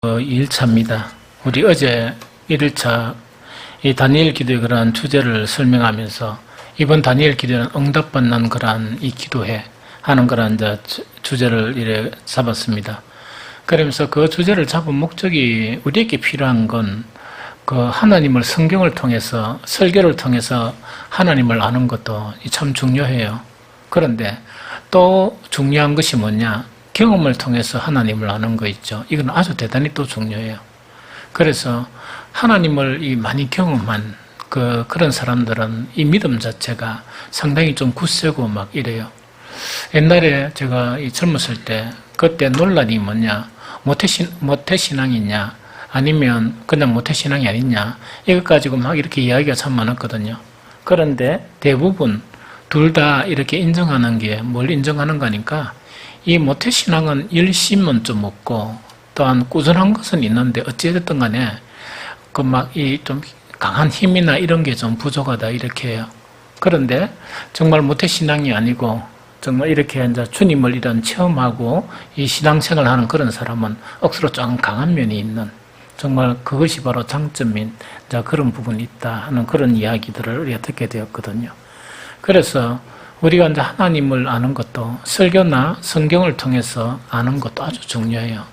2일차입니다. 우리 어제 1일차 이 다니엘 기도의 그러한 주제를 설명하면서 이번 다니엘 기도는 응답받는 그러한 이 기도회 하는 그러한 주제를 이래 잡았습니다. 그러면서 그 주제를 잡은 목적이 우리에게 필요한 건 그 하나님을 성경을 통해서 설교를 통해서 하나님을 아는 것도 참 중요해요. 그런데 또 중요한 것이 뭐냐? 경험을 통해서 하나님을 아는 거 있죠. 이건 아주 대단히 또 중요해요. 그래서 하나님을 많이 경험한 그런 사람들은 이 믿음 자체가 상당히 좀 굳세고 막 이래요. 옛날에 제가 젊었을 때 그때 논란이 뭐냐? 모태신앙이냐? 아니면 그냥 모태신앙이 아니냐? 이것 가지고 막 이렇게 이야기가 참 많았거든요. 그런데 대부분 둘 다 이렇게 인정하는 게 뭘 인정하는 거니까 이 모태신앙은 열심은 좀 없고 또한 꾸준한 것은 있는데 어찌됐든 간에 그 막 이 좀 강한 힘이나 이런 게 좀 부족하다 이렇게 해요. 그런데 정말 모태신앙이 아니고 정말 이렇게 이제 주님을 이런 체험하고 이 신앙생활을 하는 그런 사람은 억수로 좀 강한 면이 있는 정말 그것이 바로 장점인 그런 부분이 있다 하는 그런 이야기들을 우리가 듣게 되었거든요. 그래서 우리가 이제 하나님을 아는 것도 설교나 성경을 통해서 아는 것도 아주 중요해요.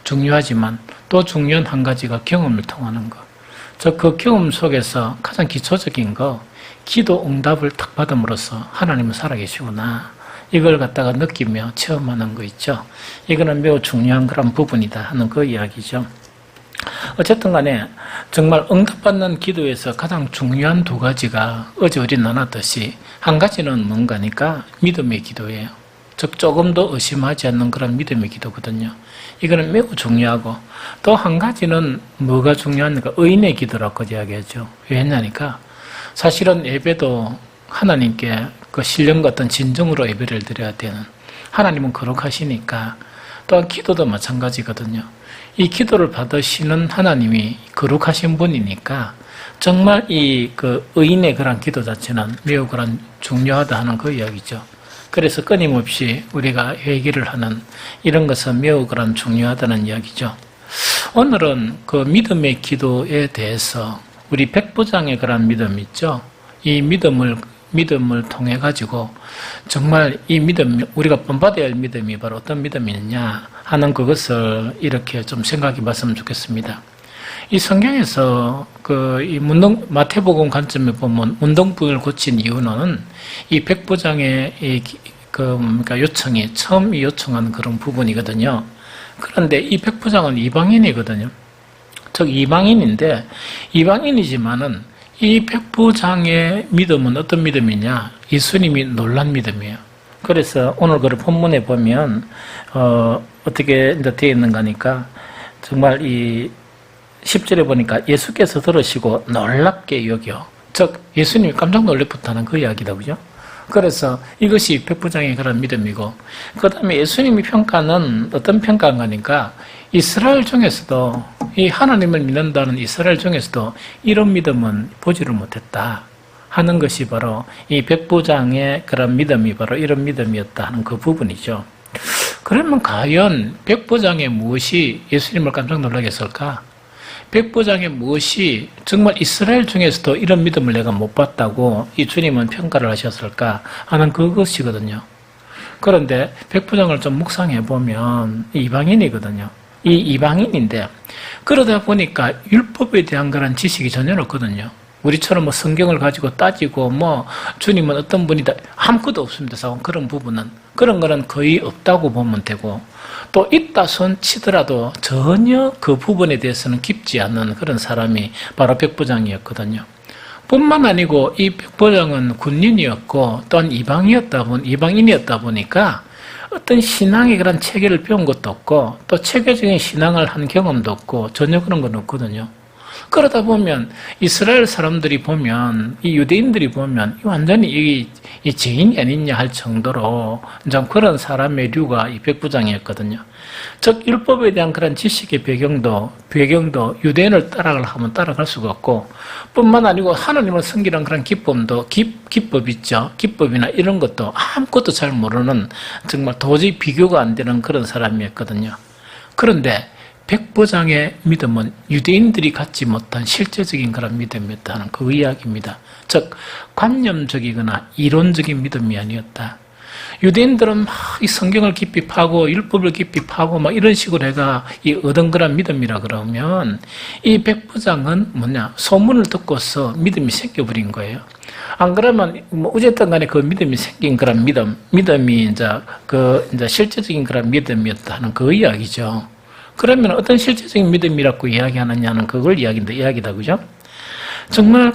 중요하지만 또 중요한 한 가지가 경험을 통하는 것. 그 경험 속에서 가장 기초적인 거, 기도 응답을 딱 받음으로써 하나님은 살아계시구나. 이걸 갖다가 느끼며 체험하는 거 있죠. 이거는 매우 중요한 그런 부분이다 하는 그 이야기죠. 어쨌든 간에 정말 응답받는 기도에서 가장 중요한 두 가지가 어제 우리 나눴듯이 한 가지는 뭔가니까 믿음의 기도예요. 즉 조금 더 의심하지 않는 그런 믿음의 기도거든요. 이거는 매우 중요하고 또 한 가지는 뭐가 중요하니까 의인의 기도라고 이야기하죠. 왜냐니까 사실은 예배도 하나님께 그 신령과 어떤 진정으로 예배를 드려야 되는 하나님은 거룩하시니까 또한 기도도 마찬가지거든요. 이 기도를 받으시는 하나님이 거룩하신 분이니까 정말 그 의인의 그런 기도 자체는 매우 그런 중요하다 하는 그 이야기죠. 그래서 끊임없이 우리가 얘기를 하는 이런 것은 매우 그런 중요하다는 이야기죠. 오늘은 그 믿음의 기도에 대해서 우리 백부장의 그런 믿음 있죠. 이 믿음을 통해 가지고 정말 이 믿음, 우리가 본받아야 할 믿음이 바로 어떤 믿음이냐 하는 그것을 이렇게 좀 생각해 봤으면 좋겠습니다. 이 성경에서 이 마태복음 관점에 보면 문둥병을 고친 이유는 이 백부장의 요청이 처음 요청한 그런 부분이거든요. 그런데 이 백부장은 이방인이거든요. 즉 이방인인데 이방인이지만은 이 백부장의 믿음은 어떤 믿음이냐? 예수님이 놀란 믿음이에요. 그래서 오늘 그 본문에 보면 어떻게 이제 되어 있는가 하니까 정말 이 10절에 보니까 예수께서 들으시고 놀랍게 여겨. 즉 예수님이 깜짝 놀래부터는 그 이야기다, 그죠? 그래서 이것이 백부장의 그런 믿음이고 그 다음에 예수님이 평가는 어떤 평가인가 하니까 이스라엘 중에서도 이 하나님을 믿는다는 이스라엘 중에서도 이런 믿음은 보지를 못했다 하는 것이 바로 이 백부장의 그런 믿음이 바로 이런 믿음이었다 하는 그 부분이죠. 그러면 과연 백부장의 무엇이 예수님을 깜짝 놀라게 했을까? 백부장의 무엇이 정말 이스라엘 중에서도 이런 믿음을 내가 못 봤다고 이 주님은 평가를 하셨을까 하는 그것이거든요. 그런데 백부장을 좀 묵상해 보면 이방인이거든요. 이 이방인인데 그러다 보니까 율법에 대한 그런 지식이 전혀 없거든요. 우리처럼 뭐 성경을 가지고 따지고 뭐 주님은 어떤 분이다 아무것도 없습니다. 그런 부분은 그런 거는 거의 없다고 보면 되고 또 있다 손 치더라도 전혀 그 부분에 대해서는 깊지 않은 그런 사람이 바로 백부장이었거든요. 뿐만 아니고 이 백부장은 군인이었고 또한 이방인이었다 보니까 어떤 신앙의 그런 체계를 배운 것도 없고 또 체계적인 신앙을 한 경험도 없고 전혀 그런 건 없거든요. 그러다 보면 이스라엘 사람들이 보면 이 유대인들이 보면 완전히 이 죄인이 아니냐 할 정도로 좀 그런 사람의 류가 이 백부장이었거든요. 즉 율법에 대한 그런 지식의 배경도 유대인을 따라가면 따라갈 수가 없고 뿐만 아니고 하나님을 섬기는 그런 기법 있죠. 기법이나 이런 것도 아무것도 잘 모르는 정말 도저히 비교가 안 되는 그런 사람이었거든요. 그런데 백부장의 믿음은 유대인들이 갖지 못한 실제적인 그런 믿음이었다는 그 이야기입니다. 즉 관념적이거나 이론적인 믿음이 아니었다. 유대인들은 막 이 성경을 깊이 파고 율법을 깊이 파고 막 이런 식으로 해가 이 어덩그런 믿음이라 그러면 이 백부장은 뭐냐 소문을 듣고서 믿음이 생겨버린 거예요. 안 그러면 뭐 어쨌든 간에 그 믿음이 생긴 그런 믿음이 이제 실제적인 그런 믿음이었다는 그 이야기죠. 그러면 어떤 실제적인 믿음이라고 이야기하느냐는 그걸 이야기다, 그죠? 정말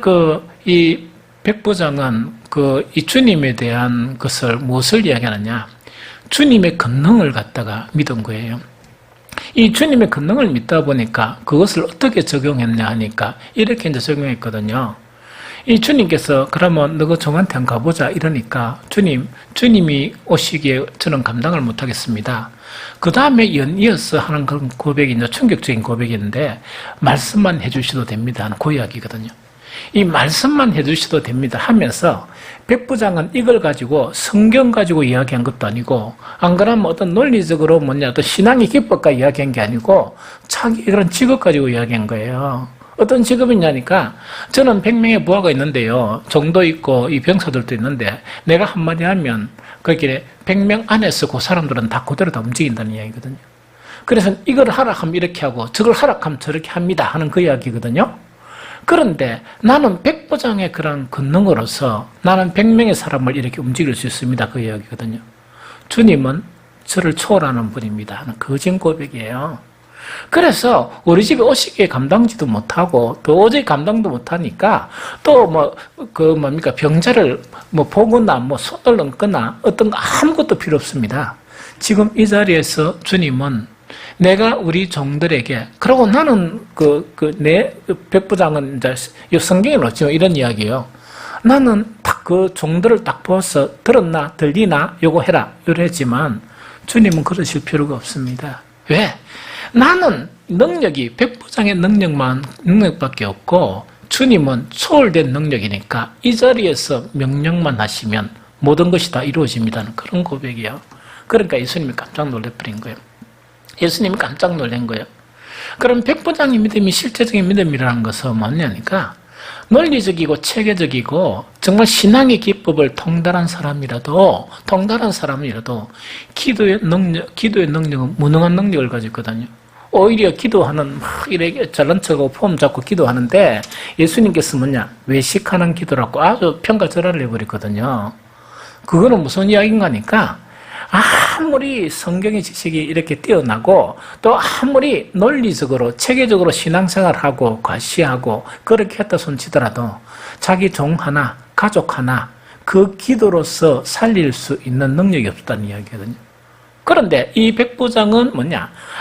이 백부장은 이 주님에 대한 것을 무엇을 이야기하느냐? 주님의 권능을 갖다가 믿은 거예요. 이 주님의 권능을 믿다 보니까 그것을 어떻게 적용했냐 하니까 이렇게 이제 적용했거든요. 이 주님께서 그러면 너가 종한테 한번 가보자 이러니까 주님이 오시기에 저는 감당을 못하겠습니다. 그 다음에 연이어서 하는 그런 고백이 이제 충격적인 고백인데 말씀만 해주셔도 됩니다 하는 그 이야기거든요. 이 말씀만 해주셔도 됩니다 하면서 백부장은 이걸 가지고 성경 가지고 이야기한 것도 아니고 안 그러면 어떤 논리적으로 어떤 신앙의 기법과 이야기한 게 아니고 자기 그런 직업 가지고 이야기한 거예요. 어떤 직업이냐니까 저는 100명의 부하가 있는데요. 정도 있고 이 병사들도 있는데 내가 한마디 하면 거기에 100명 안에서 그 사람들은 다 그대로 다 움직인다는 이야기거든요. 그래서 이걸 하라 하면 이렇게 하고 저걸 하라 하면 저렇게 합니다 하는 그 이야기거든요. 그런데 나는 백부장의 그런 권능으로서 나는 100명의 사람을 이렇게 움직일 수 있습니다. 그 이야기거든요. 주님은 저를 초월하는 분입니다 하는 거짓 고백이에요. 그래서 우리 집에 오시기에 감당지도 못하고 또 오직 감당도 못하니까 또 병자를 보거나 손을 얹거나 어떤 거 아무것도 필요 없습니다. 지금 이 자리에서 주님은 내가 우리 종들에게 그러고 나는 내 백부장은 이제 이 성경에 넣죠. 이런 이야기예요. 나는 딱 그 종들을 딱 보아서 들었나 들리나 요거 해라 이러지만 주님은 그러실 필요가 없습니다. 왜? 나는 능력이 백부장의 능력밖에 없고 주님은 초월된 능력이니까 이 자리에서 명령만 하시면 모든 것이 다 이루어집니다는 그런 고백이에요. 그러니까 예수님이 깜짝 놀래버린 거예요. 예수님이 깜짝 놀란 거예요. 그럼 백부장의 믿음이 실제적인 믿음이라는 것은 뭐냐니까 논리적이고 체계적이고 정말 신앙의 기법을 통달한 사람이라도 기도의 능력은 무능한 능력을 가지고 있거든요. 오히려 기도하는 이렇게 잘난 척하고 폼 잡고 기도하는데 예수님께서 외식하는 기도라고 아주 평가절하를 해버렸거든요. 그거는 무슨 이야기인가 하니까 아무리 성경의 지식이 이렇게 뛰어나고 또 아무리 논리적으로 체계적으로 신앙생활하고 과시하고 그렇게 했다 손치더라도 자기 종 하나 가족 하나 그 기도로서 살릴 수 있는 능력이 없다는 이야기거든요. 그런데 이 백부장은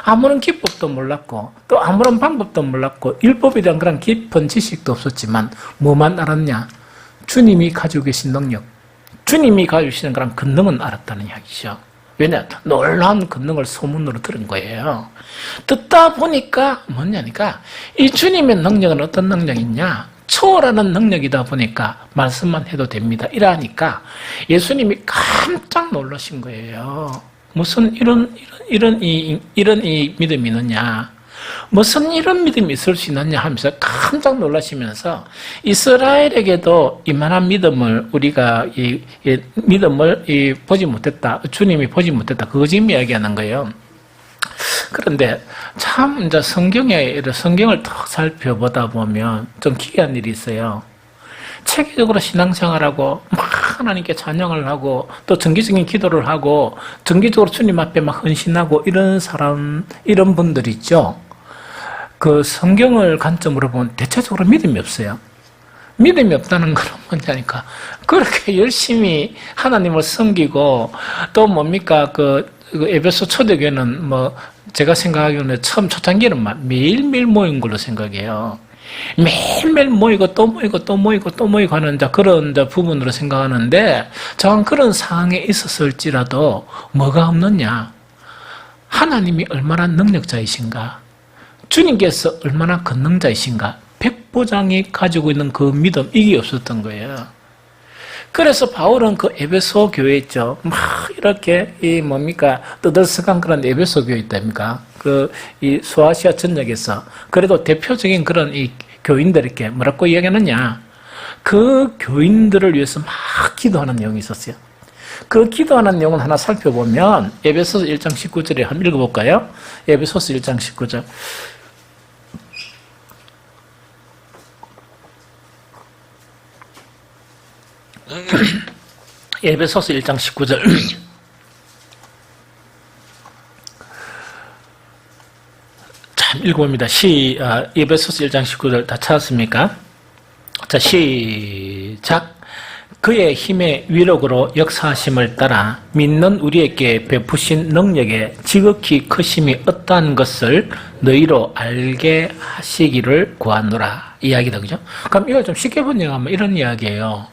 아무런 기법도 몰랐고 또 아무런 방법도 몰랐고 율법에 대한 그런 깊은 지식도 없었지만 뭐만 알았냐? 주님이 가지고 계신 능력, 주님이 가지고 계시는 그런 권능은 알았다는 이야기죠. 왜냐? 놀라운 권능을 소문으로 들은 거예요. 듣다 보니까 뭐냐니까 이 주님의 능력은 어떤 능력이냐? 초월하는 능력이다 보니까 말씀만 해도 됩니다. 이러니까 예수님이 깜짝 놀라신 거예요. 무슨 이런 믿음이 있느냐? 무슨 이런 믿음이 있을 수 있느냐 하면서 깜짝 놀라시면서 이스라엘에게도 이만한 믿음을 우리가 믿음을 보지 못했다. 주님이 보지 못했다. 그거 지금 이야기하는 거예요. 그런데 참 이제 성경을 더 살펴보다 보면 좀 기이한 일이 있어요. 체계적으로 신앙생활하고 막 하나님께 찬양을 하고 또 정기적인 기도를 하고 정기적으로 주님 앞에 막 헌신하고 이런 분들 있죠. 그 성경을 관점으로 보면 대체적으로 믿음이 없어요. 믿음이 없다는 건 뭐냐니까 그렇게 열심히 하나님을 섬기고 또 그 에베소 초대교회는 제가 생각하기로는 처음 초창기는 매일매일 모인 걸로 생각해요. 매일매일 모이고 또 모이고 또 모이고 또 모이고 하는 그런 부분으로 생각하는데 저는 그런 상황에 있었을지라도 뭐가 없느냐? 하나님이 얼마나 능력자이신가? 주님께서 얼마나 권능자이신가? 백부장이 가지고 있는 그 믿음 이게 없었던 거예요. 그래서 바울은 그 에베소 교회 있죠. 막 이렇게 이 뭡니까 떠들썩한 그런 에베소 교회 있답니까? 그 이 소아시아 전역에서 그래도 대표적인 그런 이 교인들에게 뭐라고 이야기하느냐? 그 교인들을 위해서 막 기도하는 내용이 있었어요. 그 기도하는 내용을 하나 살펴보면 에베소서 1장 19절에 한번 읽어볼까요? 에베소서 1장 19절. 에베소서 1장 19절. 참 읽어봅니다. 에베소서 1장 19절 다 찾았습니까? 자, 시작. 그의 힘의 위력으로 역사하심을 따라 믿는 우리에게 베푸신 능력에 지극히 크심이 어떠한 것을 너희로 알게 하시기를 구하노라. 이야기다, 그죠? 그럼 이걸 좀 쉽게 번역하면 이런 이야기예요.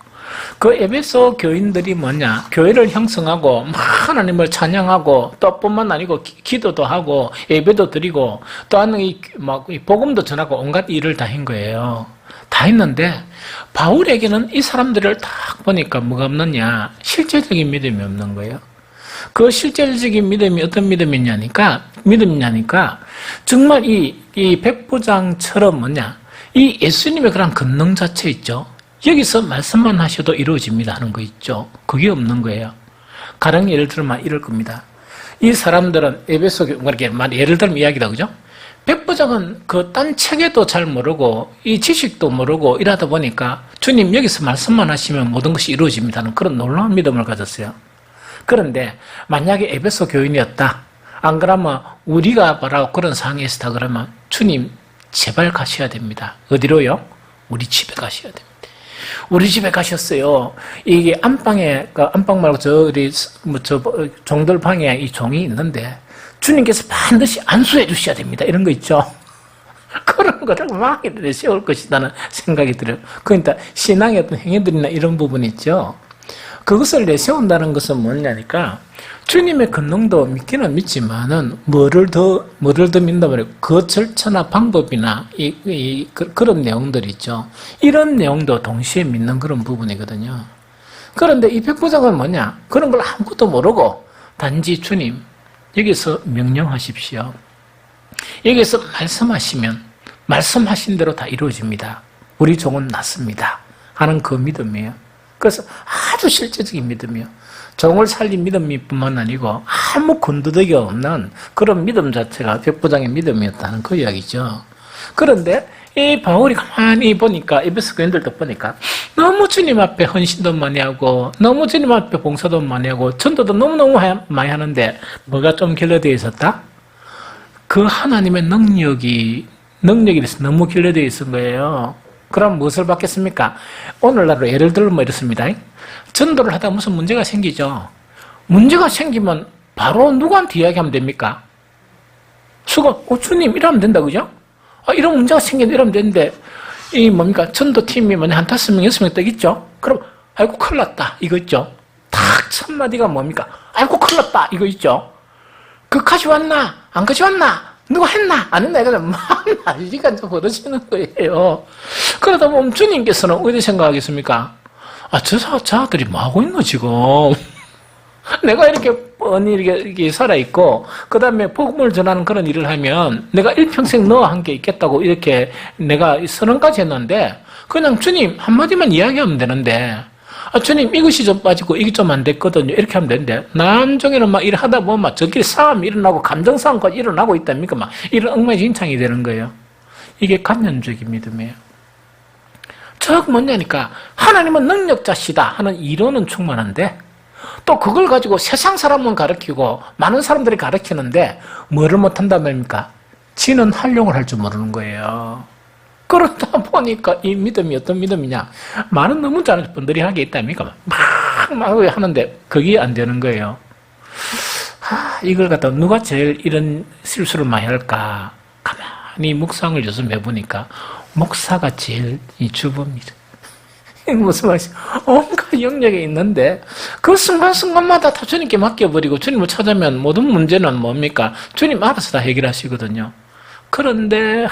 그 에베소 교인들이 뭐냐? 교회를 형성하고 막 하나님을 찬양하고 또 뿐만 아니고 기도도 하고 예배도 드리고 또 하는 이 복음도 전하고 온갖 일을 다 한 거예요. 다 했는데 바울에게는 이 사람들을 딱 보니까 뭐가 없느냐? 실제적인 믿음이 없는 거예요. 그 실제적인 믿음이 어떤 믿음이냐니까 정말 이 백부장처럼 뭐냐? 이 예수님의 그런 권능 자체 있죠. 여기서 말씀만 하셔도 이루어집니다 하는 거 있죠. 그게 없는 거예요. 가령 예를 들면 이럴 겁니다. 이 사람들은 에베소 이렇게 예를 들면 이야기다, 그죠? 백부장은 그 딴 책에도 잘 모르고 이 지식도 모르고 이러다 보니까 주님 여기서 말씀만 하시면 모든 것이 이루어집니다는 그런 놀라운 믿음을 가졌어요. 그런데 만약에 에베소 교인이었다. 안 그러면 우리가 바라고 그런 상황에 있었다 그러면 주님 제발 가셔야 됩니다. 어디로요? 우리 집에 가셔야 됩니다. 우리 집에 가셨어요. 이게 안방 말고 저 종들 방에 이 종이 있는데 주님께서 반드시 안수해 주셔야 됩니다. 이런 거 있죠. 그런 거를 막 내세울 것이라는 생각이 들어요. 그러니까 신앙의 어떤 행위들이나 이런 부분이 있죠. 그것을 내세운다는 것은 뭐냐니까 주님의 권능도 믿기는 믿지만은 뭐를 더 믿는다 말이에요. 그 절차나 방법이나 그런 내용들이 있죠. 이런 내용도 동시에 믿는 그런 부분이거든요. 그런데 이 백부장은 뭐냐? 그런 걸 아무것도 모르고 단지 주님 여기서 명령하십시오. 여기서 말씀하시면 말씀하신 대로 다 이루어집니다. 우리 종은 낫습니다. 하는 그 믿음이에요. 그래서 아주 실제적인 믿음이에요. 종을 살린 믿음뿐만 아니고 아무 건드덕이 없는 그런 믿음 자체가 백부장의 믿음이었다는 그 이야기죠. 그런데 이 바울이 가만히 보니까 에베소 교인들도 보니까 너무 주님 앞에 헌신도 많이 하고 너무 주님 앞에 봉사도 많이 하고 전도도 너무너무 많이 하는데 뭐가 좀 결여되어 있었다? 그 하나님의 능력이 있어서 너무 결여되어 있은 거예요. 그럼 무엇을 받겠습니까? 오늘날로 예를 들면 이렇습니다. 전도를 하다 무슨 문제가 생기죠. 문제가 생기면 바로 누구한테 이야기하면 됩니까? 주님 이러면 된다, 그죠? 이런 문제가 생기면 이러면 되는데 전도팀이 한 5명, 6명 딱 있죠? 그럼 아이고 큰일 났다 이거 있죠? 딱 첫 마디가 뭡니까? 아이고 큰일 났다 이거 있죠? 그 가져왔나? 안 가져왔나? 누가 했나? 안 했나? 이거는 막 난리가 벌어지는 거예요. 그러다 보면 주님께서는 어디 생각하겠습니까? 저들이 뭐 하고 있노, 지금? 내가 이렇게 뻔히 이렇게 살아있고, 그 다음에 복음을 전하는 그런 일을 하면, 내가 일평생 너와 함께 있겠다고 이렇게 내가 선언까지 했는데, 그냥 주님 한마디만 이야기하면 되는데, 주님 이것이 좀 빠지고 이게 좀 안 됐거든요. 이렇게 하면 되는데, 난종일은 막 일하다 보면 막 저끼리 싸움이 일어나고, 감정싸움까지 일어나고 있답니까? 막 이런 엉망진창이 되는 거예요. 이게 간연적인 믿음이에요. 즉 뭐냐니까 하나님은 능력자시다 하는 이론은 충만한데 또 그걸 가지고 세상 사람은 가르치고 많은 사람들이 가르치는데 뭐를 못한단 말입니까? 지는 활용을 할 줄 모르는 거예요. 그러다 보니까 이 믿음이 어떤 믿음이냐? 말은 너무 잘하는 분들이 하게 있답니까? 막 하는데 그게 안 되는 거예요. 이걸 갖다 누가 제일 이런 실수를 많이 할까? 가만히 묵상을 요즘 해보니까 목사가 제일 이 주범이죠. 무슨 말이지? 온갖 영역에 있는데 그 순간순간마다 다 주님께 맡겨버리고 주님을 찾으면 모든 문제는 뭡니까? 주님 알아서 다 해결하시거든요. 그런데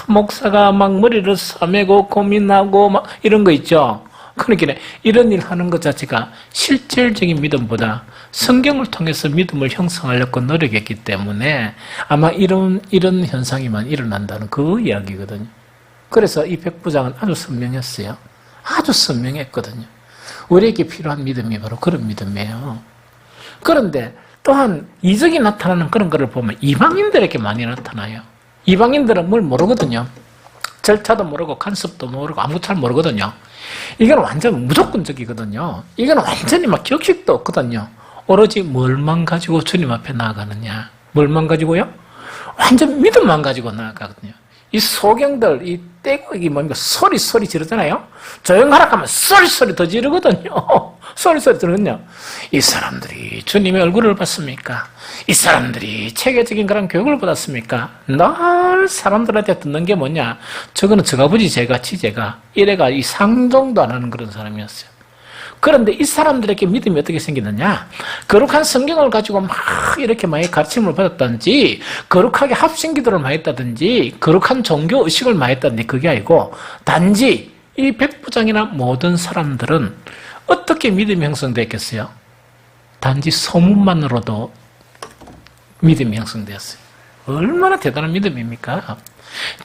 목사가 막 머리를 싸매고 고민하고 막 이런 거 있죠. 그러니까 이런 일 하는 것 자체가 실질적인 믿음보다 성경을 통해서 믿음을 형성하려고 노력했기 때문에 아마 이런 현상이만 일어난다는 그 이야기거든요. 그래서 이 백부장은 아주 선명했어요. 아주 선명했거든요. 우리에게 필요한 믿음이 바로 그런 믿음이에요. 그런데 또한 이적이 나타나는 그런 거를 보면 이방인들에게 많이 나타나요. 이방인들은 뭘 모르거든요. 절차도 모르고 간섭도 모르고 아무것도 잘 모르거든요. 이건 완전 무조건적이거든요. 이건 완전히 막 격식도 없거든요. 오로지 뭘만 가지고 주님 앞에 나아가느냐. 뭘만 가지고요? 완전 믿음만 가지고 나아가거든요. 이 소경들, 이 떼고기 뭡니까? 소리 지르잖아요? 조용하라 하면 소리 더 지르거든요. 소리 지르거든요. 이 사람들이 주님의 얼굴을 봤습니까? 이 사람들이 체계적인 그런 교육을 받았습니까? 늘 사람들한테 듣는 게 뭐냐? 저거는 저가부지 제가치 제가. 이래가 이 상종도 안 하는 그런 사람이었어요. 그런데 이 사람들에게 믿음이 어떻게 생기느냐? 거룩한 성경을 가지고 막 이렇게 많이 가르침을 받았다든지, 거룩하게 합심기도를 많이 했다든지, 거룩한 종교 의식을 많이 했다든지, 그게 아니고, 단지 이 백부장이나 모든 사람들은 어떻게 믿음이 형성됐겠어요? 단지 소문만으로도 믿음이 형성되었어요. 얼마나 대단한 믿음입니까?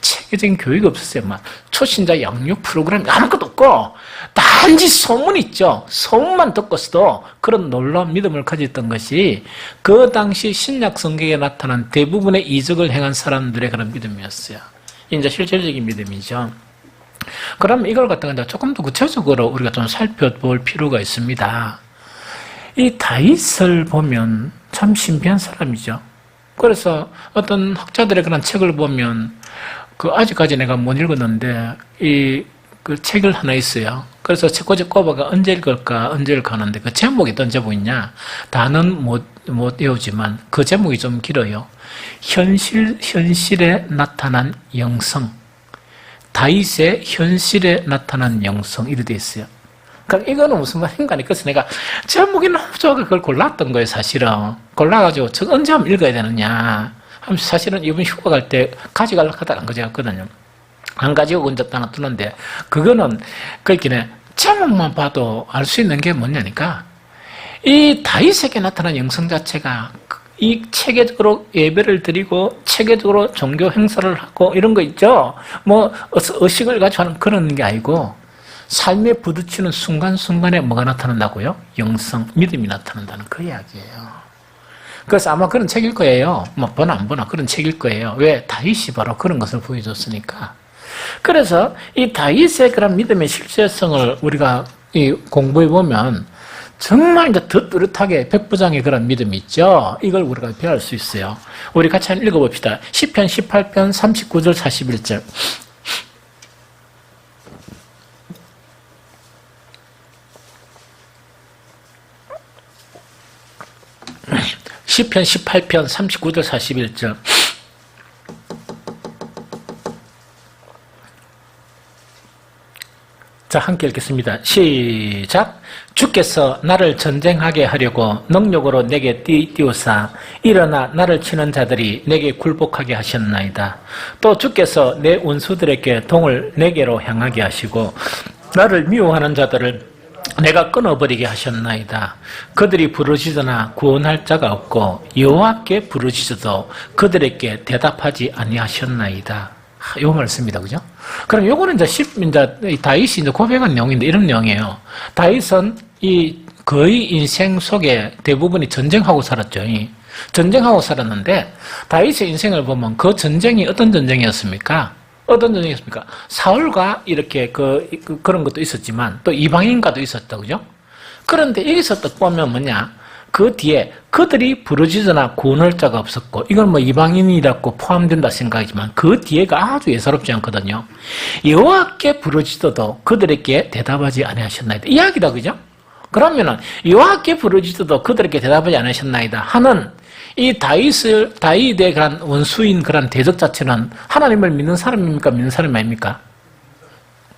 체계적인 교육이 없었어요. 막 초신자 양육 프로그램 아무것도 없고 단지 소문 있죠. 소문만 듣고서도 그런 놀라운 믿음을 가졌던 것이 그 당시 신약 성경에 나타난 대부분의 이적을 행한 사람들의 그런 믿음이었어요. 이제 실질적인 믿음이죠. 그럼 이걸 갖다가 이제 조금 더 구체적으로 우리가 좀 살펴볼 필요가 있습니다. 이 다윗을 보면 참 신비한 사람이죠. 그래서 어떤 학자들의 그런 책을 보면 아직까지 내가 못 읽었는데 그 책을 하나 있어요. 그래서 책꽂이 꼽아가 언제 읽을까 하는데 그 제목이 어떤 제목이냐? 다는 못 외우지만 그 제목이 좀 길어요. 현실에 나타난 영성. 다윗의 현실에 나타난 영성 이렇게 돼 있어요. 그러니까 이거는 무슨 말인가? 그래서 내가 제목이 너무 좋아서 그걸 골랐던 거예요, 사실은. 골라가지고 저 언제 한번 읽어야 되느냐. 사실은 이번 휴가 갈 때 가져가려고 하다가 안 가져갔거든요. 안 가지고 언제 하나 두는데 그거는 그렇게 제목만 봐도 알 수 있는 게 뭐냐니까 이 다윗에게 나타난 영성 자체가 이 체계적으로 예배를 드리고 체계적으로 종교 행사를 하고 이런 거 있죠. 뭐 의식을 가지고 하는 그런 게 아니고 삶에 부딪히는 순간순간에 뭐가 나타난다고요? 영성, 믿음이 나타난다는 그 이야기예요. 그래서 아마 그런 책일 거예요. 뭐 보나 안 보나 그런 책일 거예요. 왜? 다윗이 바로 그런 것을 보여줬으니까. 그래서 이 다윗의 그런 믿음의 실제성을 우리가 공부해 보면 정말 이제 더 뚜렷하게 백부장의 그런 믿음이 있죠. 이걸 우리가 배울 수 있어요. 우리 같이 한번 읽어봅시다. 시편 18편 39절 41절. 시편 18편 39절 41절. 자, 함께 읽겠습니다. 시작. 주께서 나를 전쟁하게 하려고 능력으로 내게 띄우사 일어나 나를 치는 자들이 내게 굴복하게 하셨나이다. 또 주께서 내 원수들에게 동을 내게로 향하게 하시고 나를 미워하는 자들을 내가 끊어버리게 하셨나이다. 그들이 부르짖으나 구원할 자가 없고 여호와께 부르짖어도 그들에게 대답하지 아니하셨나이다. 요 말씀입니다. 그죠? 그럼 요거는 이제 다윗이 이제 고백한 내용인데 이런 내용이에요. 다윗은 거의 인생 속에 대부분이 전쟁하고 살았죠. 전쟁하고 살았는데 다윗의 인생을 보면 그 전쟁이 어떤 전쟁이었습니까? 어떤 전쟁이었습니까? 사울과 이렇게 그런 것도 있었지만 또 이방인과도 있었다. 그죠? 그런데 여기서 또 보면 뭐냐? 그 뒤에 그들이 부르짖으나 구원할 자가 없었고 이건 뭐 이방인이라고 포함된다 생각이지만 그 뒤에가 아주 예사롭지 않거든요. 여호와께 부르짖어도 그들에게 대답하지 아니하셨나이다. 이야기다. 그죠? 그러면은 여호와께 부르짖어도 그들에게 대답하지 않으셨나이다 하는 이 다윗의 그런 원수인 그런 대적 자체는 하나님을 믿는 사람입니까? 믿는 사람이 아닙니까?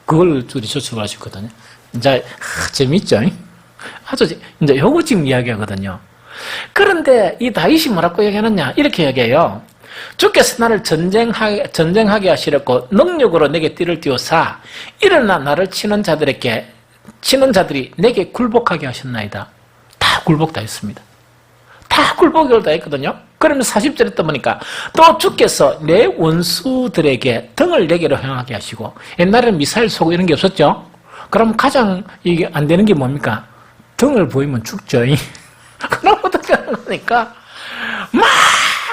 그걸 둘이 추측을 하셨거든요. 이제 재밌죠? 아주 이제 요거 지금 이야기하거든요. 그런데 이 다윗이 뭐라고 얘기하느냐? 이렇게 얘기해요. 주께서 나를 전쟁하게 하시려고 능력으로 내게 띠를 띄우사 일어나 나를 치는 자들에게 치는 자들이 내게 굴복하게 하셨나이다. 다 굴복 다 했습니다. 다 굴복을 다 했거든요. 그러면 40절에 떠보니까 또 주께서 내 원수들에게 등을 내게로 향하게 하시고, 옛날에는 미사일 쏘고 이런 게 없었죠. 그럼 가장 이게 안 되는 게 뭡니까? 등을 보이면 죽죠. 그럼 어떻게 하는 거니까 막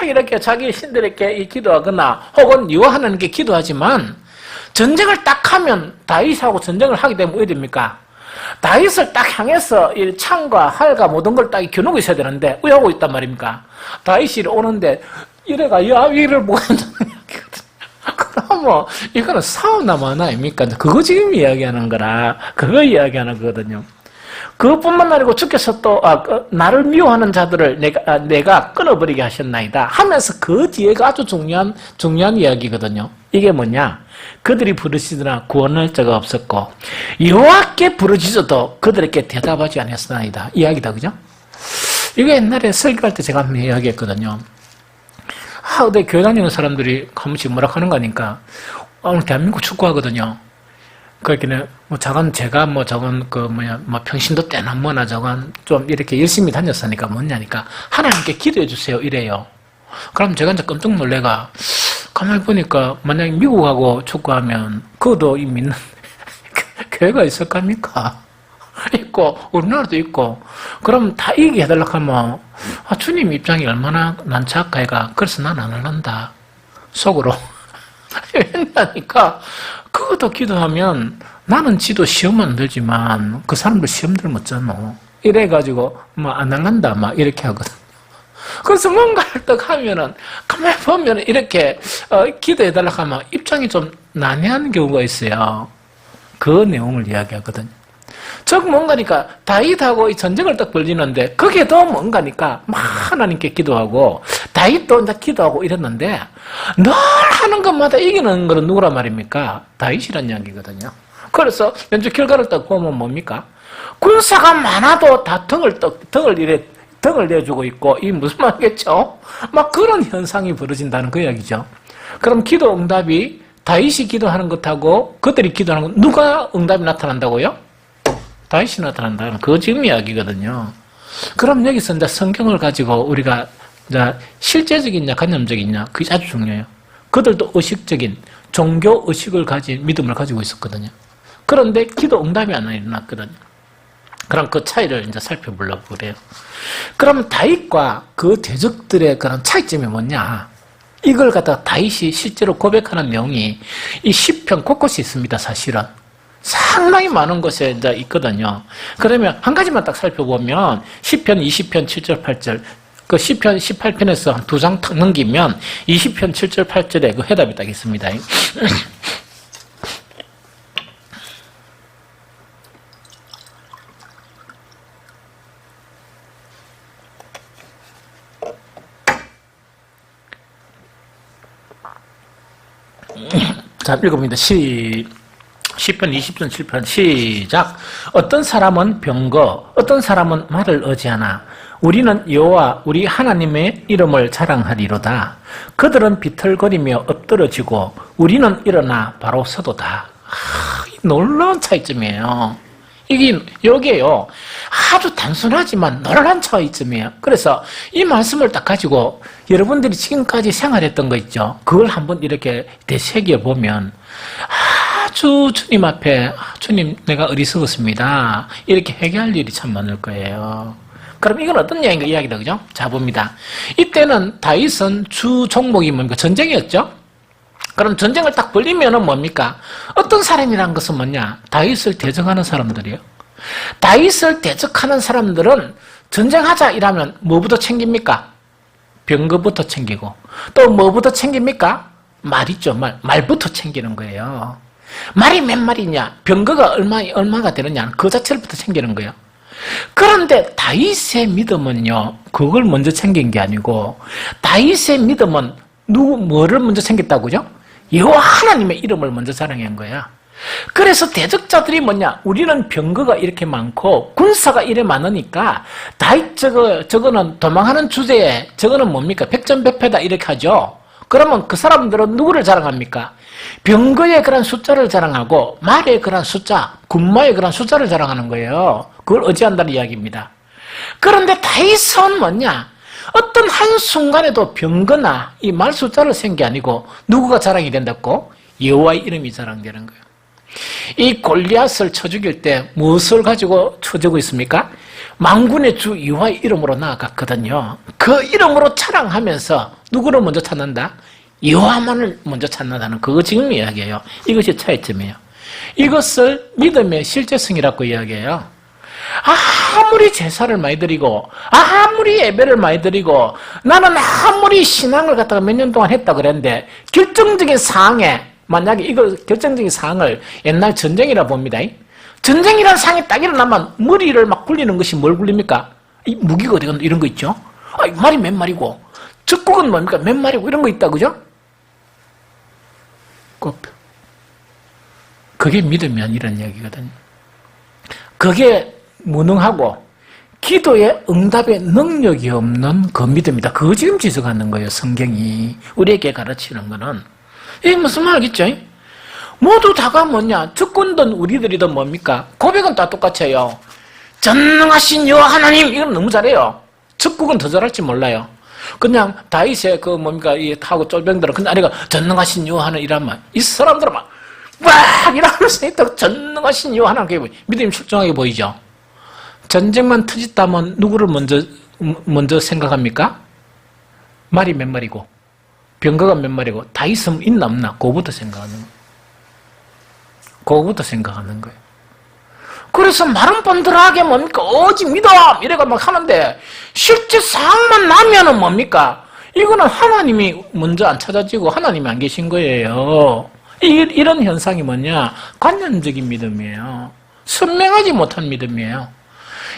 이렇게 자기 신들에게 기도하거나 혹은 유하는 게 기도하지만, 전쟁을 딱 하면 다윗하고 전쟁을 하게 되면 어떻게 됩니까? 다윗을 딱 향해서 이 창과 활과 모든 걸 딱 겨누고 있어야 되는데 왜 하고 있단 말입니까? 다윗이 오는데 이래가 야위를 보고 있는 이야기거든요. 그럼 뭐 이거는 사우나 만화 아닙니까? 그거 지금 이야기하는 거라, 그거 이야기하는 거거든요. 그것뿐만 아니고 주께서 또 나를 미워하는 자들을 내가 끊어버리게 하셨나이다 하면서 그 뒤에가 아주 중요한 이야기거든요. 이게 뭐냐? 그들이 부르시더나 구원할 자가 없었고 여호와께 부르짖어도 그들에게 대답하지 않았나이다 이야기다. 그죠? 이게 옛날에 설교할 때 제가 한번 이야기했거든요. 근데 교회 다니는 사람들이 한 번씩 뭐라 하는 거니까 오늘 대한민국 축구하거든요. 그러니까 뭐 제가 뭐 저건 뭐 평신도 때나 뭐나 저건 좀 이렇게 열심히 다녔으니까 뭐냐니까 하나님께 기도해 주세요 이래요. 그럼 제가 이제 깜짝 놀래가 가만히 보니까 만약에 미국하고 축구하면 그것도 이 믿는 교회가 있을 겁니까? 있고 우리나라도 있고 그럼 다 이기게 해달라고 하면 주님 입장이 얼마나 난처할까이가. 그래서 난 안 할란다 속으로. 왜냐니까 그것도 기도하면 나는 지도 시험은 안 들지만 그 사람들 시험 들면 어쩌노 이래가지고 뭐 안 할란다 막 이렇게 하거든. 그래서 뭔가를 딱 하면은 가만히 보면 이렇게 기도해달라고 하면 입장이 좀 난해한 경우가 있어요. 그 내용을 이야기하거든요. 즉 뭔가니까 다윗하고 이 전쟁을 딱 벌리는데 그게 더 뭔가니까 막 하나님께 기도하고 다윗도 이제 기도하고 이랬는데 늘 하는 것마다 이기는 거는 누구란 말입니까? 다윗이란 이야기거든요. 그래서 연주 결과를 딱 보면 뭡니까? 군사가 많아도 다 등을 내주고 있고, 이 무슨 말이겠죠? 막 그런 현상이 벌어진다는 그 이야기죠. 그럼 기도 응답이 다윗이 기도하는 것하고 그들이 기도하는 것, 누가 응답이 나타난다고요? 다윗이 나타난다는 그거 지금 이야기거든요. 그럼 여기서 이제 성경을 가지고 우리가 이제 실제적이냐, 관념적이냐, 그게 아주 중요해요. 그들도 의식적인 종교 의식을 가진 믿음을 가지고 있었거든요. 그런데 기도 응답이 안 일어났거든요. 그럼 그 차이를 이제 살펴보려고 그래요. 그럼 다윗과 그 대적들의 그런 차이점이 뭐냐? 이걸 갖다가 다윗이 실제로 고백하는 내용이 이 시편 곳곳이 있습니다, 사실은. 상당히 많은 곳에 이제 있거든요. 그러면 한 가지만 딱 살펴보면 시편 20편 7절 8절 그 시편 18편에서 한 두 장 탁 넘기면 20편 7절 8절에 그 해답이 딱 있습니다. 자, 읽어봅니다. 시편 20편 7편 시작. 어떤 사람은 병거, 어떤 사람은 말을 의지하나 우리는 여호와 우리 하나님의 이름을 자랑하리로다. 그들은 비틀거리며 엎드러지고 우리는 일어나 바로 서도다. 놀라운 차이점이에요. 여기에요. 아주 단순하지만 놀라운 차이점이에요. 그래서 이 말씀을 딱 가지고 여러분들이 지금까지 생활했던 거 있죠. 그걸 한번 이렇게 되새겨보면 아주 주님 앞에 주님 내가 어리석었습니다. 이렇게 회개할 일이 참 많을 거예요. 그럼 이건 어떤 이야기다, 그죠? 자, 봅니다. 이때는 다윗은 주 종목이 뭡니까? 전쟁이었죠? 그럼 전쟁을 딱 벌리면은 뭡니까? 어떤 사람이란 것은 뭐냐? 다윗을 대적하는 사람들이에요. 다윗을 대적하는 사람들은 전쟁하자 이라면 뭐부터 챙깁니까? 병거부터 챙기고 또 뭐부터 챙깁니까? 말 있죠. 말부터 챙기는 거예요. 말이 몇 마리냐? 병거가 얼마가 되느냐? 그 자체부터 챙기는 거예요. 그런데 다윗의 믿음은요, 그걸 먼저 챙긴 게 아니고 다윗의 믿음은 뭐를 먼저 챙겼다고요? 여호와 하나님의 이름을 먼저 자랑한 거야. 그래서 대적자들이 뭐냐? 우리는 병거가 이렇게 많고 군사가 이래 많으니까 다윗 저거는 도망하는 주제에 저거는 뭡니까? 백전백패다 이렇게 하죠. 그러면 그 사람들은 누구를 자랑합니까? 병거의 그런 숫자를 자랑하고 말의 그런 숫자, 군마의 그런 숫자를 자랑하는 거예요. 그걸 의지한다는 이야기입니다. 그런데 다윗은 뭐냐? 어떤 한순간에도 병거나 이 말 숫자를 센 게 아니고 누구가 자랑이 된다고? 여호와의 이름이 자랑되는 거예요. 이 골리앗을 쳐 죽일 때 무엇을 가지고 쳐 주고 있습니까? 만군의 주 여호와의 이름으로 나아갔거든요. 그 이름으로 자랑하면서 누구를 먼저 찾는다? 여호와만을 먼저 찾는다는 그거 지금 이야기해요. 이것이 차이점이에요. 이것을 믿음의 실제성이라고 이야기해요. 아무리 제사를 많이 드리고 아무리 예배를 많이 드리고 나는 아무리 신앙을 갖다가 몇 년 동안 했다 그랬는데 결정적인 사항에 만약에 이거 결정적인 사항을 옛날 전쟁이라 봅니다. 전쟁이라는 상황이 딱 일어나면 머리를 막 굴리는 것이 뭘 굴립니까? 이 무기가 어디 갔나 이런 거 있죠? 말이 몇 마리고 적국은 뭡니까? 몇 마리고 이런 거 있다 그죠? 그게 믿으면 이런 이야기거든요. 그게 무능하고 기도의 응답의 능력이 없는 그 믿음이다. 그거 지금 지적하는 거예요. 성경이 우리에게 가르치는 거는. 이게 무슨 말이겠죠? 모두 다가 뭐냐? 적군든 우리들이든 뭡니까? 고백은 다 똑같아요. 전능하신 여호와 하나님 이건 너무 잘해요. 적국은 더 잘할지 몰라요. 그냥 다윗의 그 뭡니까 이 타고 쫄병들은 그냥 아니가 전능하신 여호와 하나님 이란말 이 사람들은 막 이러면서 있다고 전능하신 여호와 하나님 그게 믿음이 출중하게 보이죠. 전쟁만 터졌다면 누구를 먼저 생각합니까? 말이 몇 마리고 병거가 몇 마리고 다윗은 있나 없나 그거부터 생각하는 거예요. 그거부터 생각하는 거예요. 그래서 마른 번들하게 뭡니까? 오직 믿음! 이래가 막 하는데 실제 상황만 나면은 뭡니까? 이거는 하나님이 먼저 안 찾아지고 하나님이 안 계신 거예요. 이런 현상이 뭐냐? 관념적인 믿음이에요. 선명하지 못한 믿음이에요.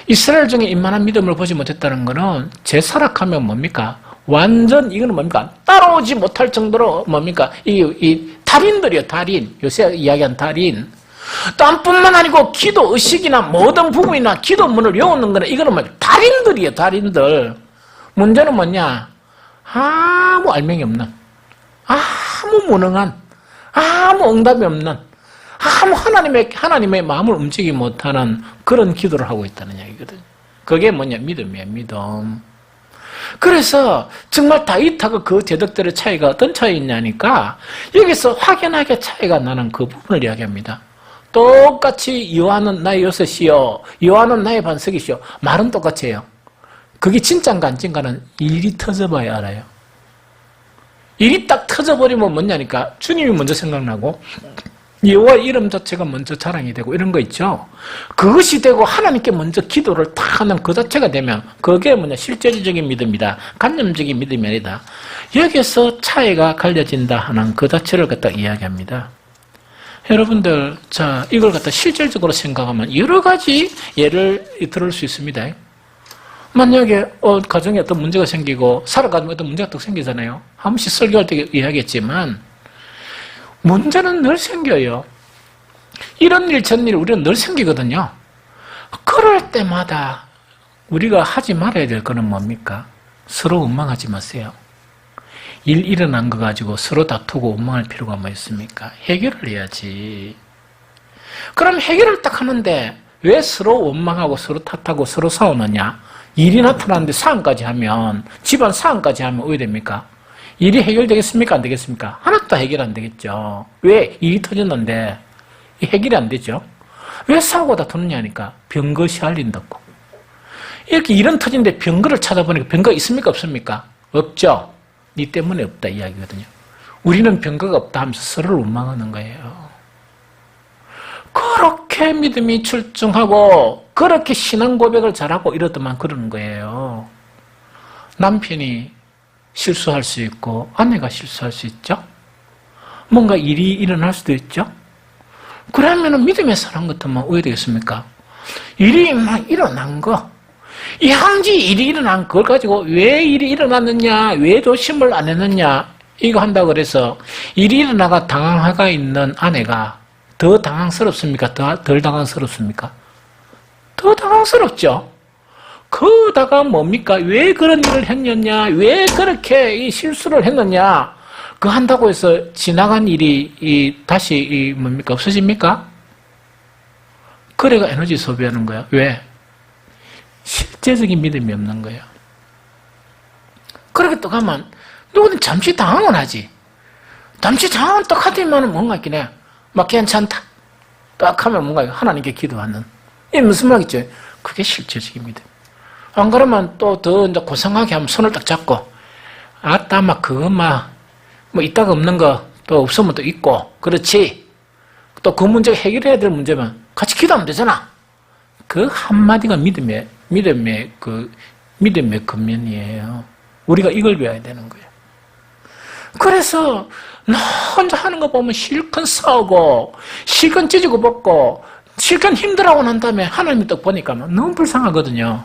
이스라엘 중에 이만한 믿음을 보지 못했다는 거는 제사락하면 뭡니까? 완전 이거는 뭡니까? 따라오지 못할 정도로 뭡니까? 이 달인들이요, 달인. 요새 이야기한 달인. 땀뿐만 아니고 기도 의식이나 모든 부분이나 기도 문을 외우는 거는 이거는 뭐 달인들이에요, 달인들. 문제는 뭐냐? 아무 알맹이 없는, 아무 무능한, 아무 응답이 없는, 아무 하나님의 마음을 움직이지 못하는 그런 기도를 하고 있다는 얘기거든요. 그게 뭐냐? 믿음이에요, 믿음. 그래서 정말 다윗하고 그 제독들의 차이가 어떤 차이냐니까 여기서 확연하게 차이가 나는 그 부분을 이야기합니다. 똑같이 여호와는 나의 요새시요 여호와는 나의 반석이시요 말은 똑같이 해요. 그게 진짜인가 안 진짜인가는 일이 터져봐야 알아요. 일이 딱 터져버리면 뭐냐니까 주님이 먼저 생각나고 여호와 이름 자체가 먼저 자랑이 되고 이런 거 있죠. 그것이 되고 하나님께 먼저 기도를 탁 하는 그 자체가 되면 그게 뭐냐 실제적인 믿음이다. 관념적인 믿음이 아니다. 여기서 차이가 갈려진다 하는 그 자체를 갖다 이야기합니다. 여러분들 자 이걸 갖다 실질적으로 생각하면 여러 가지 예를 들을 수 있습니다. 만약에 가정에 어떤 문제가 생기고 살아가면 어떤 문제가 또 생기잖아요. 한 번씩 설교할 때 이야기했지만 문제는 늘 생겨요. 이런 일 저런 일 우리는 늘 생기거든요. 그럴 때마다 우리가 하지 말아야 될 거는 뭡니까? 서로 원망하지 마세요. 일 일어난 거 가지고 서로 다투고 원망할 필요가 뭐 있습니까? 해결을 해야지. 그럼 해결을 딱 하는데 왜 서로 원망하고 서로 탓하고 서로 싸우느냐? 일이 나타나는데 사안까지 하면 집안 사안까지 하면 왜 됩니까? 일이 해결되겠습니까? 안 되겠습니까? 하나도 해결 안 되겠죠. 왜? 일이 터졌는데 해결이 안 되죠. 왜 싸우고 다투느냐니까 병것이 알린다고. 이렇게 일은 터진데 병거를 찾아보니까 병거가 있습니까? 없습니까? 없죠. 니 때문에 없다 이야기거든요. 우리는 병거가 없다 하면서 서로를 원망하는 거예요. 그렇게 믿음이 출중하고 그렇게 신앙 고백을 잘하고 이러더만 그러는 거예요. 남편이 실수할 수 있고 아내가 실수할 수 있죠. 뭔가 일이 일어날 수도 있죠. 그러면 믿음의 사람 같으면 왜 되겠습니까? 일이 막 일어난 거, 이 항지 일이 일어난 걸 가지고 왜 일이 일어났느냐, 왜 조심을 안 했느냐 이거 한다고 그래서 일이 일어나가 당황하가 있는 아내가 더 당황스럽습니까? 덜 당황스럽습니까? 더 당황스럽죠. 그러다가 뭡니까? 왜 그런 일을 했느냐? 왜 그렇게 이 실수를 했느냐? 그거 한다고 해서 지나간 일이 다시 뭡니까? 없어집니까? 그래가 에너지 소비하는 거야. 왜? 실제적인 믿음이 없는 거예요. 그렇게 또 가면 누구든 잠시 당황은 하지. 잠시 당황은 똑같으면 뭔가 있긴 해. 막 괜찮다. 딱 하면 뭔가 하나님께 기도하는. 이게 무슨 말이겠죠? 그게 실제적인 믿음. 안 그러면 또 더 이제 고상하게 하면 손을 딱 잡고, 아따, 막 그거 뭐 이따가 없는 거 또 없으면 또 있고, 그렇지. 또 그 문제 해결해야 될 문제면 같이 기도하면 되잖아. 그 한마디가 믿음의 근면이에요. 우리가 이걸 배워야 되는 거예요. 그래서 나 혼자 하는 거 보면 실컷 싸우고 실컷 찢고 벗고 실컷 힘들어하고 난 다음에 하나님이 딱 보니까 너무 불쌍하거든요.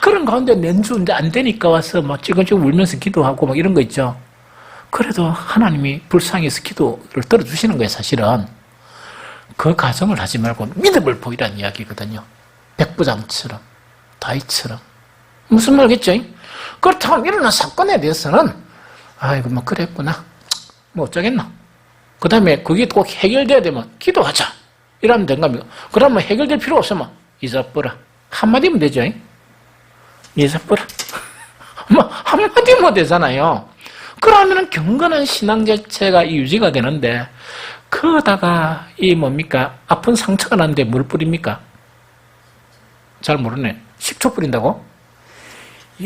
그런 가운데 낸주 이제 안 되니까 와서 막 찌근찌근 울면서 기도하고 막 이런 거 있죠. 그래도 하나님이 불쌍해서 기도를 들어주시는 거예요, 사실은. 그 가정을 하지 말고 믿음을 보이라는 이야기거든요. 백부장처럼, 다윗처럼. 무슨 말겠죠? 그렇다고 일어난 사건에 대해서는 아이고 뭐 그랬구나. 뭐 어쩌겠나. 그 다음에 그게 꼭 해결돼야 되면 기도하자. 이러면 된 겁니다. 그러면 해결될 필요 없으면 잊어버려. 한마디면 되죠. 잊어버려. 뭐 한마디면 되잖아요. 그러면 경건한 신앙 자체가 유지가 되는데 그러다가 이 뭡니까? 아픈 상처가 났는데 뭘 뿌립니까? 잘 모르네. 식초 뿌린다고?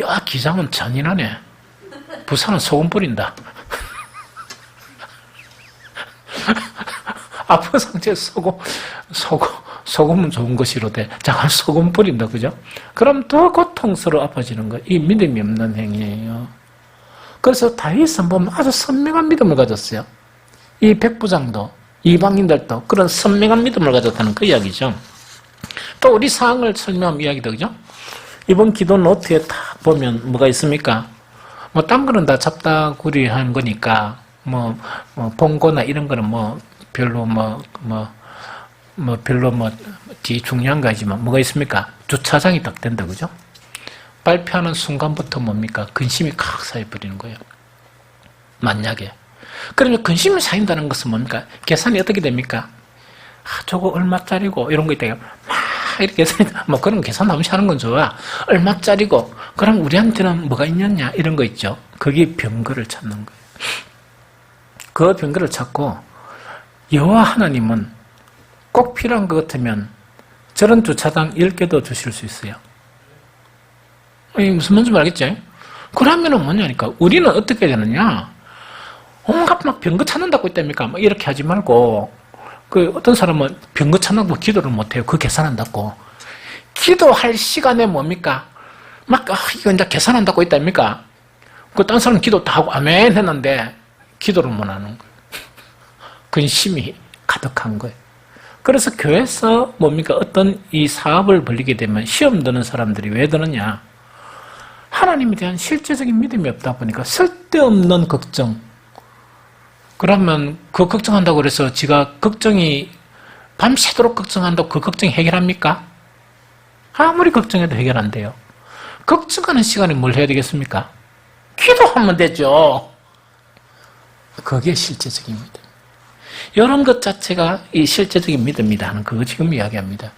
야, 기장은 잔인하네. 부산은 소금 뿌린다. 아픈 상처에 소금은 좋은 것이로되 장할 소금 뿌린다. 그죠? 그럼 더 고통스러워 아파지는 거예요. 이 믿음이 없는 행위예요. 그래서 다윗은 보면 아주 선명한 믿음을 가졌어요. 이 백부장도 이방인들도 그런 선명한 믿음을 가졌다는 그 이야기죠. 또 우리 상황을 설명하면 이야기도 그죠? 이번 기도 노트에 딱 보면 뭐가 있습니까? 뭐 딴 거는 다 잡다구리한 거니까 봉고나 이런 거는 별로 뒤 중요한 거지만 뭐가 있습니까? 주차장이 딱 된다 그죠? 발표하는 순간부터 뭡니까? 근심이 칵 쌓여버리는 거예요. 만약에. 그러면 근심이 쌓인다는 것은 뭡니까? 계산이 어떻게 됩니까? 저거 얼마짜리고 이런 거 있다가 막 이렇게 계산이 뭐 그런 계산 잠시 하는 건 좋아. 얼마짜리고 그럼 우리한테는 뭐가 있느냐 이런 거 있죠. 그게 병거를 찾는 거예요. 그 병거를 찾고 여호와 하나님은 꼭 필요한 것 같으면 저런 주차장 10개도 주실 수 있어요. 무슨 말인지 알겠죠? 그러면은 뭐냐니까 우리는 어떻게 되느냐? 온갖 막 병거 찾는다고 있답니까? 막 이렇게 하지 말고 그 어떤 사람은 병거 찾는다고 기도를 못해요. 그 계산한다고. 기도할 시간에 뭡니까? 막 이거 이제 계산한다고 있답니까? 그 딴 사람은 기도 다 하고 아멘 했는데 기도를 못 하는 거예요. 근심이 가득한 거예요. 그래서 교회에서 뭡니까? 어떤 이 사업을 벌리게 되면 시험 드는 사람들이 왜 드느냐? 하나님에 대한 실제적인 믿음이 없다 보니까 쓸데없는 걱정. 그러면 그 걱정한다고 그래서 지가 걱정이 밤새도록 걱정한다고 그 걱정이 해결합니까? 아무리 걱정해도 해결 안 돼요. 걱정하는 시간에 뭘 해야 되겠습니까? 기도하면 되죠. 그게 실제적인 믿음. 이런 것 자체가 이 실제적인 믿음이다 하는 그거 지금 이야기합니다.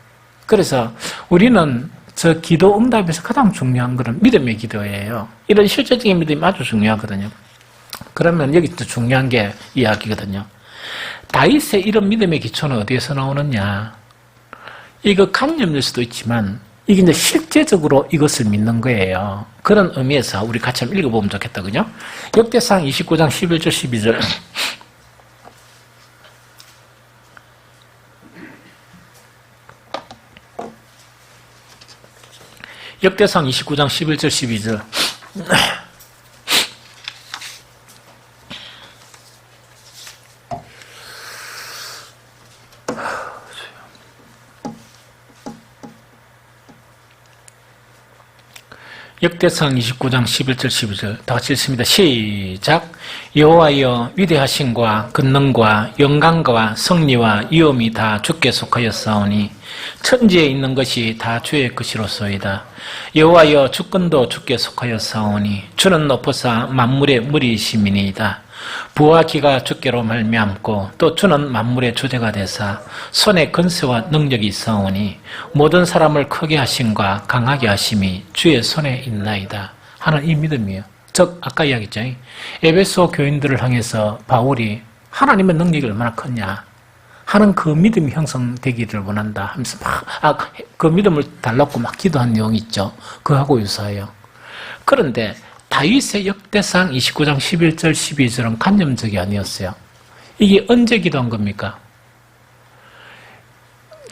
그래서 우리는 저 기도 응답에서 가장 중요한 것은 믿음의 기도예요. 이런 실제적인 믿음이 아주 중요하거든요. 그러면 여기 또 중요한 게 이야기거든요. 다윗의 이런 믿음의 기초는 어디에서 나오느냐? 이거 관념일 수도 있지만 이게 이제 실제적으로 이것을 믿는 거예요. 그런 의미에서 우리 같이 한번 읽어보면 좋겠다, 그죠? 역대상 29장 11절 12절. 역대상 29장 11절 12절. 역대상 29장 11절 12절 다 같이 읽습니다. 시작. 여호와여 위대하심과 권능과 영광과 승리와 위엄이 다 주께 속하였사오니 천지에 있는 것이 다 주의 것이로소이다. 여호와여 주권도 주께 속하였사오니 주는 높으사 만물의 무리이심이니이다. 부와 기가 주께로 말미암고 또 주는 만물의 주제가 되사 손에 권세와 능력이 있사오니 모든 사람을 크게 하심과 강하게 하심이 주의 손에 있나이다 하는 이 믿음이에요. 즉 아까 이야기했죠. 에베소 교인들을 향해서 바울이 하나님의 능력이 얼마나 컸냐 하는 그 믿음이 형성되기를 원한다 하면서 그 믿음을 달라고 막 기도한 내용이 있죠. 그하고 유사해요. 그런데 다윗의 역대상 29장 11절 12절은 관념적이 아니었어요. 이게 언제 기도한 겁니까?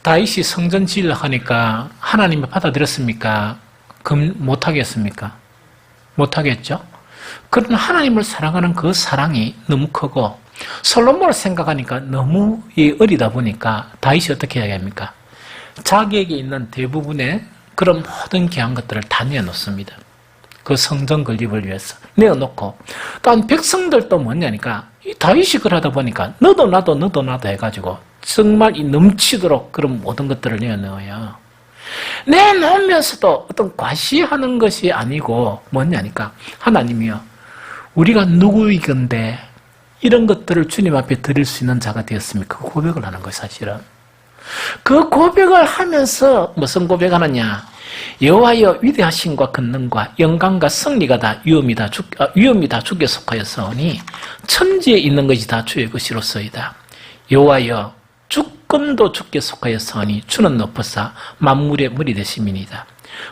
다윗이 성전 지으려 하니까 하나님이 받아들였습니까? 그럼 못하겠습니까? 못하겠죠? 그러나 하나님을 사랑하는 그 사랑이 너무 크고 솔로몬을 생각하니까 너무 어리다 보니까 다윗이 어떻게 해야 합니까? 자기에게 있는 대부분의 그런 모든 귀한 것들을 다 내놓습니다. 그 성전 건립을 위해서 내어놓고 또 백성들도 뭐냐니까 이 다윗이 그러다 보니까 너도 나도 해가지고 정말 이 넘치도록 그런 모든 것들을 내어놓아요. 내놓으면서도 어떤 과시하는 것이 아니고 뭐냐니까 하나님이요 우리가 누구이건데 이런 것들을 주님 앞에 드릴 수 있는 자가 되었습니까? 그 고백을 하는 거예요. 사실은 그 고백을 하면서 무슨 고백하느냐 여호와여 위대하심과 권능과 영광과 승리가 다 위엄이 다 주께 속하였사오니 천지에 있는 것이 다 주의 것이로소이다. 여호와여 주권도 주께 속하였사오니 주는 높으사 만물의 물이 되심이니이다.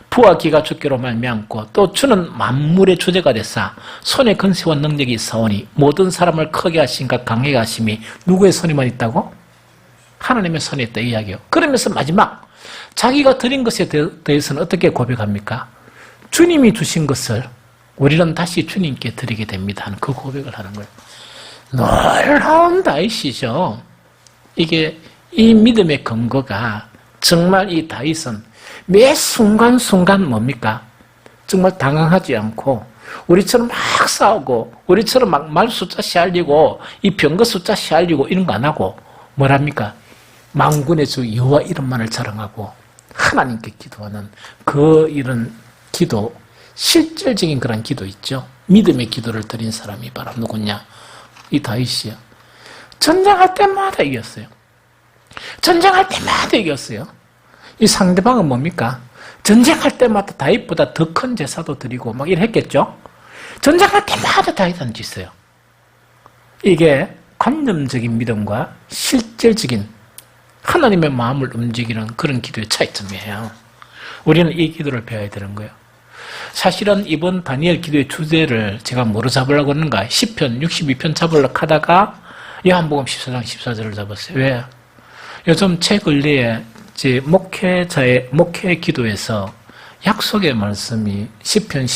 부와 기가 주께로 말미암고 또 주는 만물의 주제가 되사 손에 권세와 능력이 있사오니 모든 사람을 크게 하심과 강하게 하심이 누구의 손에만 있다고? 하나님의 손에 있다 이 이야기요. 그러면서 마지막 자기가 드린 것에 대해서는 어떻게 고백합니까? 주님이 주신 것을 우리는 다시 주님께 드리게 됩니다 하는 그 고백을 하는 거예요. 놀라운 다윗이죠. 이게 이 믿음의 근거가 정말 이 다윗은 매 순간순간 뭡니까? 정말 당황하지 않고 우리처럼 막 싸우고 우리처럼 막 말 숫자 시알리고 이 병거 숫자 시알리고 이런 거 안 하고 뭐랍니까? 만군의 주 여호와 이름만을 자랑하고 하나님께 기도하는 그 이런 기도, 실질적인 그런 기도 있죠. 믿음의 기도를 드린 사람이 바로 누구냐? 이 다윗이요. 전쟁할 때마다 이겼어요. 전쟁할 때마다 이겼어요. 이 상대방은 뭡니까? 전쟁할 때마다 다윗보다 더 큰 제사도 드리고 막 이랬겠죠? 전쟁할 때마다 다윗은 짓어요. 이게 관념적인 믿음과 실질적인 하나님의 마음을 움직이는 그런 기도의 차이점이에요. 우리는 이 기도를 배워야 되는 거예요. 사실은 이번 다니엘 기도의 주제를 제가 뭐로 잡으려고 하는가? 시편 62편 잡으려고 하다가 요한복음 14장 14절을 잡았어요. 왜? 요즘 최근리에 목회자의 목회 기도에서 약속의 말씀이 시편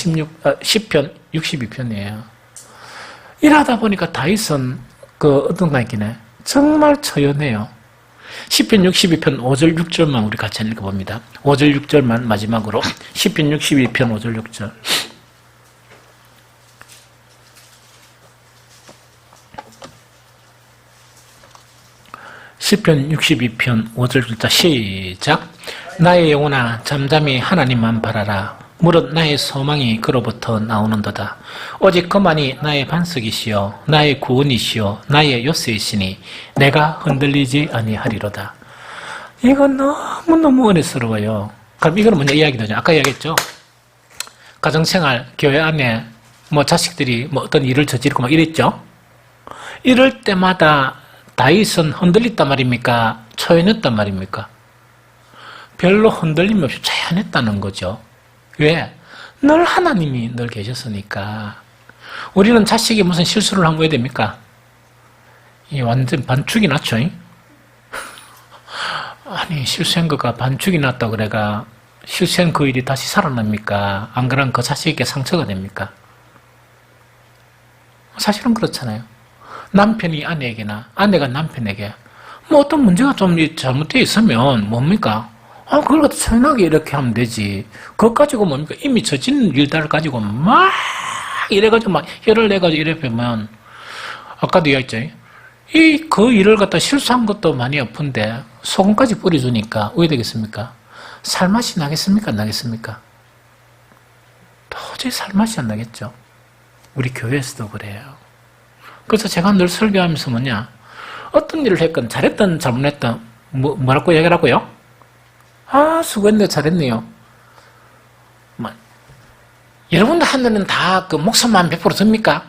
62편이에요. 이러다 보니까 다윗은 어떤가 있기네. 정말 처연해요. 시편 62편 5절 6절만 우리 같이 읽어봅니다. 5절 6절만 마지막으로 시편 62편 5절 6절 시편 62편 5절 6절 시작. 나의 영혼아 잠잠히 하나님만 바라라. 무릇 나의 소망이 그로부터 나오는도다. 오직 그만이 나의 반석이시요 나의 구원이시요 나의 요새이시니 내가 흔들리지 아니하리로다. 이건 너무너무 은혜스러워요. 그럼 이거는 먼저 이야기되죠. 아까 이야기했죠. 가정생활, 교회 안에 자식들이 어떤 일을 저지르고 막 이랬죠. 이럴 때마다 다윗은 흔들렸단 말입니까? 초연했단 말입니까? 별로 흔들림 없이 초연했다는 거죠. 왜? 늘 하나님이 늘 계셨으니까. 우리는 자식이 무슨 실수를 하면 왜 됩니까? 이 완전 반축이 났죠. 아니 실수한 거가 반축이 났다 그래가 실수한 그 일이 다시 살아납니까? 안 그러면 그 자식에게 상처가 됩니까? 사실은 그렇잖아요. 남편이 아내에게나 아내가 남편에게 어떤 문제가 좀 잘못되어 있으면 뭡니까? 그걸 갖다 천하게 이렇게 하면 되지. 그것 가지고 이미 저지른 일들을 가지고 막 이래가지고 막 혀를 내가지고 이래 보면 아까도 이야기했죠. 그 일을 갖다 실수한 것도 많이 아픈데 소금까지 뿌려주니까 왜 되겠습니까? 살맛이 나겠습니까? 안 나겠습니까? 도저히 살맛이 안 나겠죠. 우리 교회에서도 그래요. 그래서 제가 늘 설교하면서 어떤 일을 했건 잘했든 잘못했든 뭐라고 얘기하라고요? 수고했네, 잘했네요. 여러분들 하늘은 다 그 목숨만 100% 듭니까?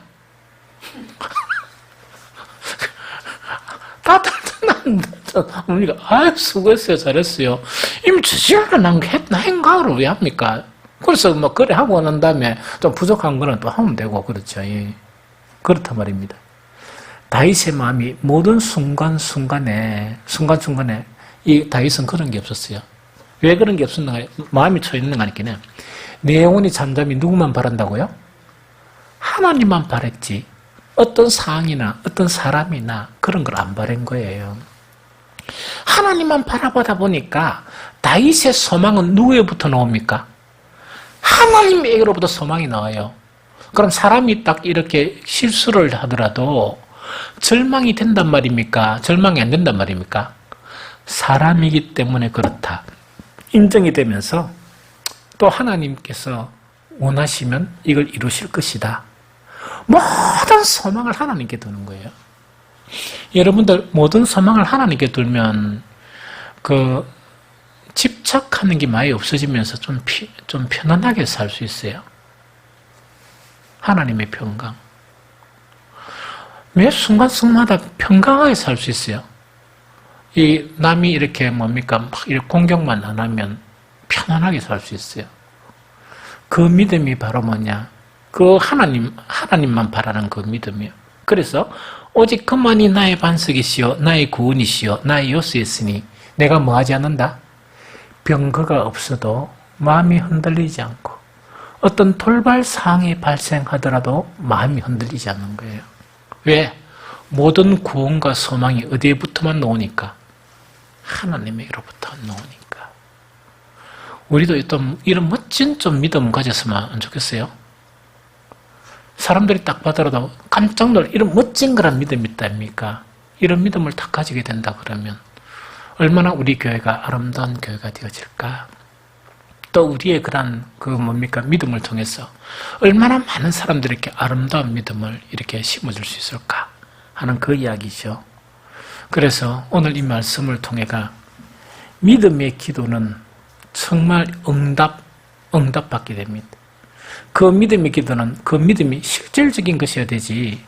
다들 우리가 수고했어요, 잘했어요. 이미 저 시간에 나 행가를 왜 합니까? 그래서 그래 하고 난 다음에 좀 부족한 거는 또 하면 되고 그렇죠. 예. 그렇단 말입니다. 다윗의 마음이 모든 순간순간에 이 다윗은 그런 게 없었어요. 왜 그런 게 없었는가? 마음이 처해 있는 거니까요. 내 영혼이 잠잠히 누구만 바란다고요? 하나님만 바랬지. 어떤 상황이나 어떤 사람이나 그런 걸 안 바란 거예요. 하나님만 바라보다 보니까 다윗의 소망은 누구에부터 나옵니까? 하나님에게로부터 소망이 나와요. 그럼 사람이 딱 이렇게 실수를 하더라도 절망이 된단 말입니까? 절망이 안 된단 말입니까? 사람이기 때문에 그렇다. 인정이 되면서 또 하나님께서 원하시면 이걸 이루실 것이다. 모든 소망을 하나님께 두는 거예요. 여러분들 모든 소망을 하나님께 두면 집착하는 게 많이 없어지면서 좀 편안하게 살 수 있어요. 하나님의 평강. 매 순간순간마다 평강하게 살 수 있어요. 남이 이렇게 막 이렇게 공격만 안 하면 편안하게 살 수 있어요. 그 믿음이 바로 그 하나님만 바라는 그 믿음이요. 그래서 오직 그만이 나의 반석이시요 나의 구원이시요 나의 요새였으니 내가 뭐하지 않는다? 병거가 없어도 마음이 흔들리지 않고 어떤 돌발 사항이 발생하더라도 마음이 흔들리지 않는 거예요. 왜? 모든 구원과 소망이 어디에부터만 나오니까? 하나님에게로부터 나오니까. 우리도 또 이런 멋진 좀 믿음 가졌으면 안 좋겠어요? 사람들이 딱 봐더라도 깜짝 놀라 이런 멋진 거란 믿음이 있다입니까? 이런 믿음을 딱 가지게 된다 그러면 얼마나 우리 교회가 아름다운 교회가 되어질까? 또 우리의 그런 믿음을 통해서 얼마나 많은 사람들에게 아름다운 믿음을 이렇게 심어줄 수 있을까 하는 그 이야기죠. 그래서 오늘 이 말씀을 통해가 믿음의 기도는 정말 응답받게 됩니다. 그 믿음의 기도는 그 믿음이 실질적인 것이어야 되지.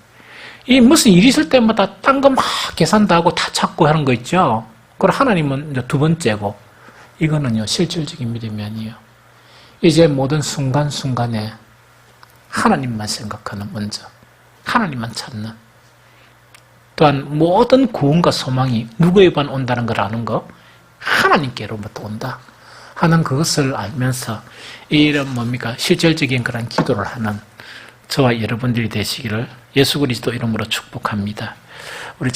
이 무슨 일이 있을 때마다 딴 거 막 계산도 하고 다 찾고 하는 거 있죠. 그리고 하나님은 이제 두 번째고, 이거는요 실질적인 믿음이 아니에요. 이제 모든 순간순간에 하나님만 생각하는, 먼저 하나님만 찾는, 또한 모든 구원과 소망이 누구에만 온다는 걸 아는 거, 하나님께로부터 온다 하는 그것을 알면서 이런 실질적인 그런 기도를 하는 저와 여러분들이 되시기를 예수 그리스도 이름으로 축복합니다.